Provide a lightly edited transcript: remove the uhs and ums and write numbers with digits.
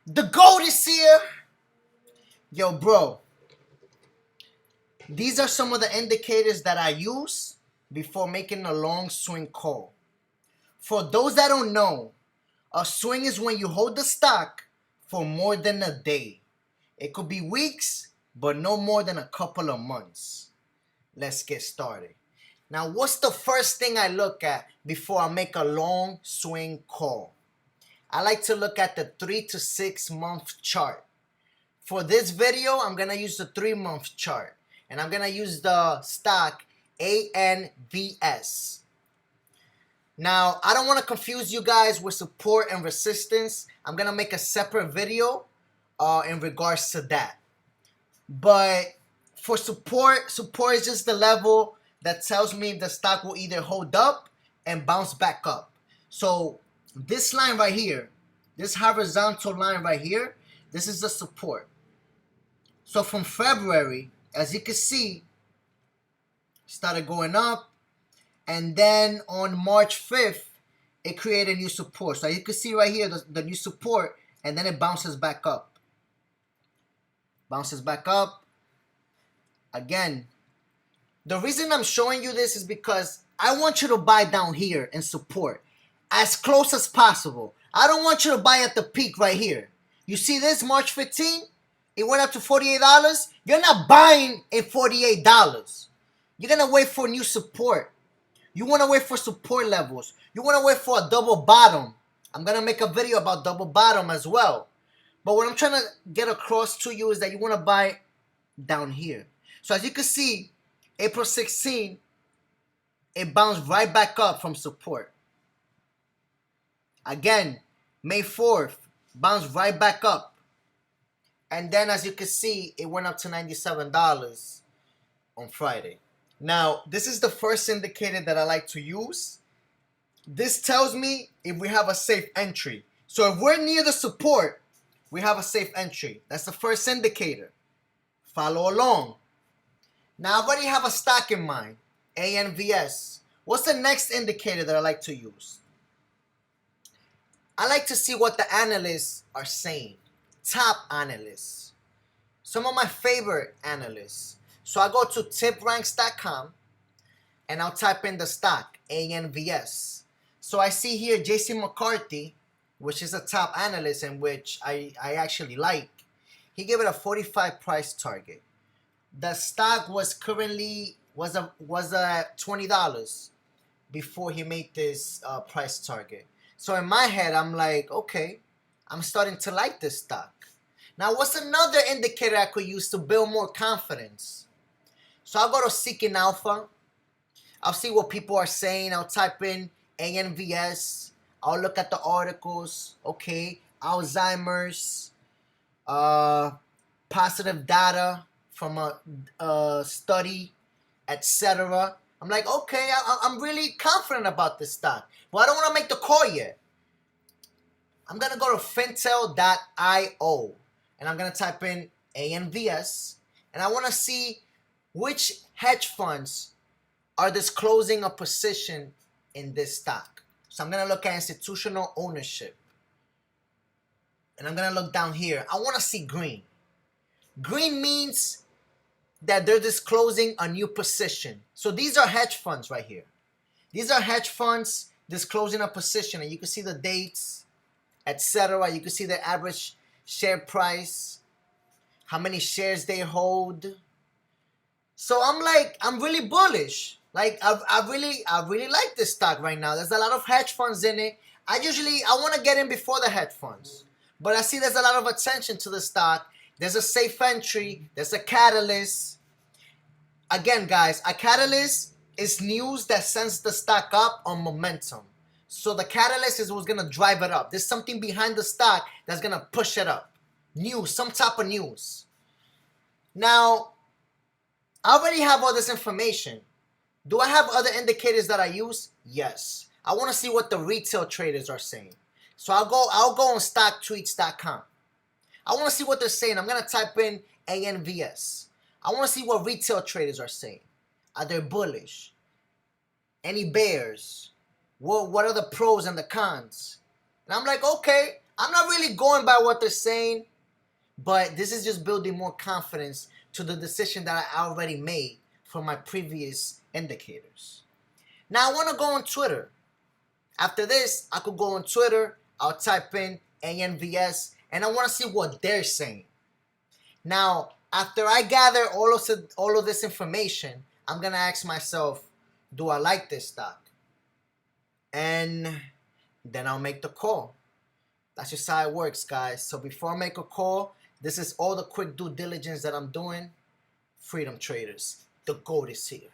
The GOAT is here. Yo, bro. These are some of the indicators that I use before making a long swing call. For those that don't know, a swing is when you hold the stock for more than a day. It could be weeks, but no more than a couple of months. Let's get started. Now, what's the first thing I look at before I make a long swing call? I like to look at the 3 to 6 month chart. For this video, I'm going to use the 3-month chart. And I'm going to use the stock ANVS. Now, I don't want to confuse you guys with support and resistance. I'm going to make a separate video in regards to that. But for support is just the level that tells me the stock will either hold up and bounce back up. So this line right here, this horizontal line right here, this is the support. So from February, as you can see, started going up. And then on March 5th, it created a new support. So you can see right here, the new support, and then it bounces back up. Bounces back up. Again, the reason I'm showing you this is because I want you to buy down here and support as close as possible. I don't want you to buy at the peak right here. You see this March 15? It went up to $48. You're not buying at $48. You're going to wait for new support. You want to wait for support levels. You want to wait for a double bottom. I'm going to make a video about double bottom as well. But what I'm trying to get across to you is that you want to buy down here. So as you can see, April 16, it bounced right back up from support. Again, May 4th, bounced right back up. And then as you can see, it went up to $97 on Friday. Now, this is the first indicator that I like to use. This tells me if we have a safe entry. So if we're near the support, we have a safe entry. That's the first indicator. Follow along. Now, I already have a stock in mind, ANVS. What's the next indicator that I like to use? I like to see what the analysts are saying. Top analysts. Some of my favorite analysts. So I go to tipranks.com and I'll type in the stock, ANVS. So I see here JC McCarthy, which is a top analyst and which I actually like. He gave it a 45 price target. The stock was currently was at $20 before he made this price target. So in my head, I'm like, okay, I'm starting to like this stock. Now, what's another indicator I could use to build more confidence? So I'll go to Seeking Alpha. I'll see what people are saying. I'll type in ANVS. I'll look at the articles. Okay, Alzheimer's, positive data from a study, etc. I'm like, okay, I'm really confident about this stock. But I don't want to make the call yet. I'm going to go to fintel.io. And I'm going to type in ANVS. And I want to see which hedge funds are disclosing a position in this stock. So I'm going to look at institutional ownership. And I'm going to look down here. I want to see green. Green means that they're disclosing a new position. So these are hedge funds right here. These are hedge funds disclosing a position. And you can see the dates, etc. You can see the average share price, how many shares they hold. So I'm really bullish. Like I really like this stock right now. There's a lot of hedge funds in it. I want to get in before the hedge funds, but I see there's a lot of attention to the stock. There's a safe entry. There's a catalyst. Again, guys, a catalyst is news that sends the stock up on momentum. So the catalyst is what's going to drive it up. There's something behind the stock that's going to push it up. News, some type of news. Now, I already have all this information. Do I have other indicators that I use? Yes. I want to see what the retail traders are saying. So I'll go on stocktweets.com. I want to see what they're saying. I'm going to type in ANVS. I want to see what retail traders are saying. Are they bullish? Any bears? What are the pros and the cons? And I'm like, okay, I'm not really going by what they're saying, but this is just building more confidence to the decision that I already made for my previous indicators. Now I want to go on Twitter. After this, I could go on Twitter. I'll type in ANVS, and I want to see what they're saying. Now, after I gather all of this information, I'm gonna ask myself, do I like this stock? And then I'll make the call. That's just how it works, guys. So before I make a call, this is all the quick due diligence that I'm doing. Freedom traders, the gold is here.